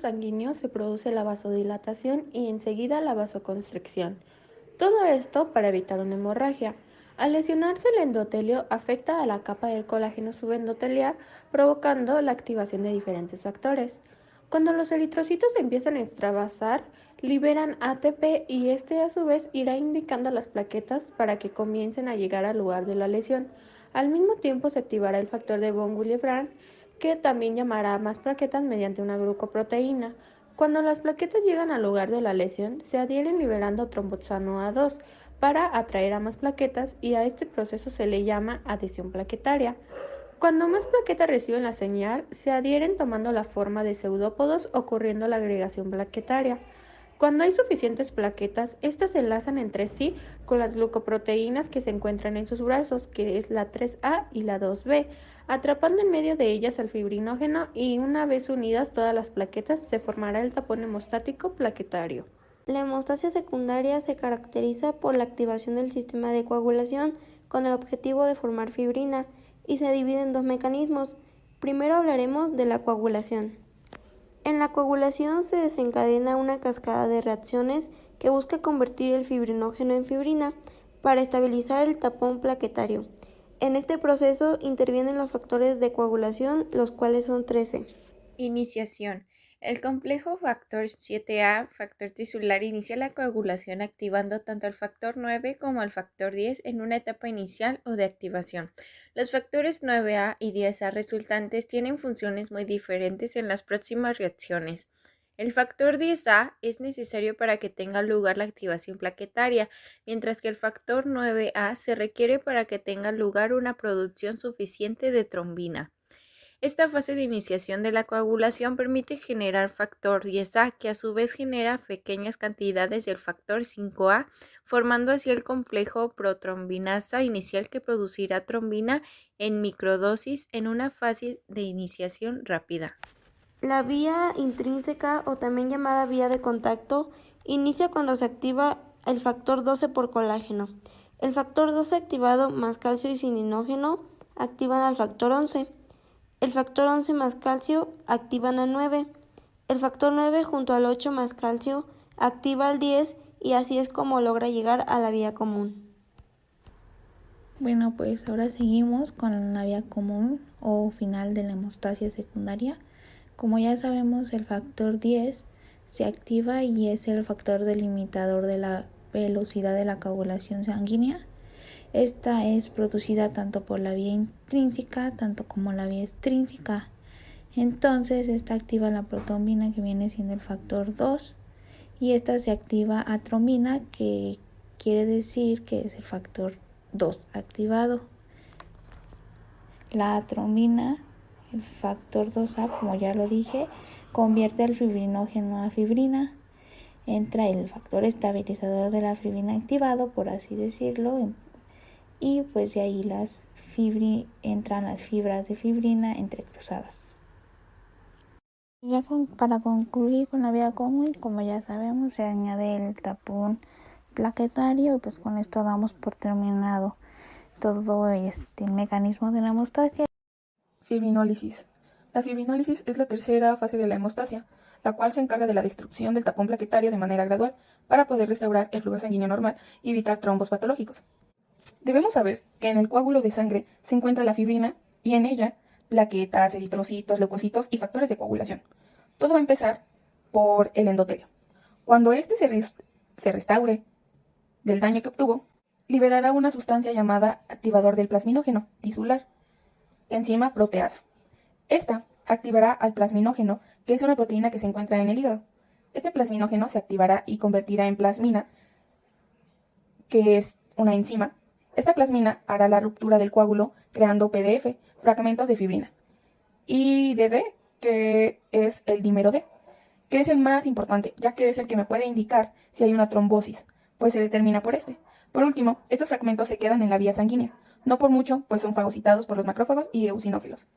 sanguíneo se produce la vasodilatación y enseguida la vasoconstricción. Todo esto para evitar una hemorragia. Al lesionarse el endotelio afecta a la capa del colágeno subendotelial, provocando la activación de diferentes factores. Cuando los eritrocitos empiezan a extravasar, liberan ATP y este a su vez irá indicando a las plaquetas para que comiencen a llegar al lugar de la lesión. Al mismo tiempo se activará el factor de von Willebrand, que también llamará a más plaquetas mediante una glucoproteína. Cuando las plaquetas llegan al lugar de la lesión, se adhieren liberando tromboxano A2 para atraer a más plaquetas y a este proceso se le llama adhesión plaquetaria. Cuando más plaquetas reciben la señal, se adhieren tomando la forma de pseudópodos, ocurriendo la agregación plaquetaria. Cuando hay suficientes plaquetas, estas se enlazan entre sí con las glucoproteínas que se encuentran en sus brazos, que es la 3A y la 2B, atrapando en medio de ellas al fibrinógeno, y una vez unidas todas las plaquetas se formará el tapón hemostático plaquetario. La hemostasia secundaria se caracteriza por la activación del sistema de coagulación con el objetivo de formar fibrina y se divide en dos mecanismos. Primero hablaremos de la coagulación. En la coagulación se desencadena una cascada de reacciones que busca convertir el fibrinógeno en fibrina para estabilizar el tapón plaquetario. En este proceso intervienen los factores de coagulación, los cuales son 13. Iniciación. El complejo factor 7A, factor tisular, inicia la coagulación activando tanto el factor 9 como el factor 10 en una etapa inicial o de activación. Los factores 9A y 10A resultantes tienen funciones muy diferentes en las próximas reacciones. El factor 10A es necesario para que tenga lugar la activación plaquetaria, mientras que el factor 9A se requiere para que tenga lugar una producción suficiente de trombina. Esta fase de iniciación de la coagulación permite generar factor 10A, que a su vez genera pequeñas cantidades del factor 5A, formando así el complejo protrombinasa inicial que producirá trombina en microdosis en una fase de iniciación rápida. La vía intrínseca, o también llamada vía de contacto, inicia cuando se activa el factor 12 por colágeno. El factor 12 activado más calcio y cininógeno activan al factor 11. El factor 11 más calcio activan al 9. El factor 9 junto al 8 más calcio activa al 10 y así es como logra llegar a la vía común. Bueno, pues ahora seguimos con la vía común o final de la hemostasia secundaria. Como ya sabemos, el factor 10 se activa y es el factor delimitador de la velocidad de la coagulación sanguínea. Esta es producida tanto por la vía intrínseca tanto como la vía extrínseca. Entonces, esta activa la protrombina, que viene siendo el factor 2, y esta se activa a trombina, que quiere decir que es el factor 2 activado. La trombina, el factor 2A, como ya lo dije, convierte el fibrinógeno a fibrina. Entra el factor estabilizador de la fibrina activado, por así decirlo, y pues de ahí entran las fibras de fibrina entrecruzadas. Ya para concluir con la vía común, como ya sabemos, se añade el tapón plaquetario y pues con esto damos por terminado todo el mecanismo de la hemostasia. Fibrinólisis. La fibrinólisis es la tercera fase de la hemostasia, la cual se encarga de la destrucción del tapón plaquetario de manera gradual para poder restaurar el flujo sanguíneo normal y evitar trombos patológicos. Debemos saber que en el coágulo de sangre se encuentra la fibrina y en ella plaquetas, eritrocitos, leucocitos y factores de coagulación. Todo va a empezar por el endotelio. Cuando éste se restaure del daño que obtuvo, liberará una sustancia llamada activador del plasminógeno tisular, enzima proteasa. Esta activará al plasminógeno, que es una proteína que se encuentra en el hígado. Este plasminógeno se activará y convertirá en plasmina, que es una enzima. Esta plasmina hará la ruptura del coágulo creando PDF, fragmentos de fibrina. Y DD, que es el dímero D, que es el más importante, ya que es el que me puede indicar si hay una trombosis, pues se determina por este. Por último, estos fragmentos se quedan en la vía sanguínea, no por mucho, pues son fagocitados por los macrófagos y eosinófilos.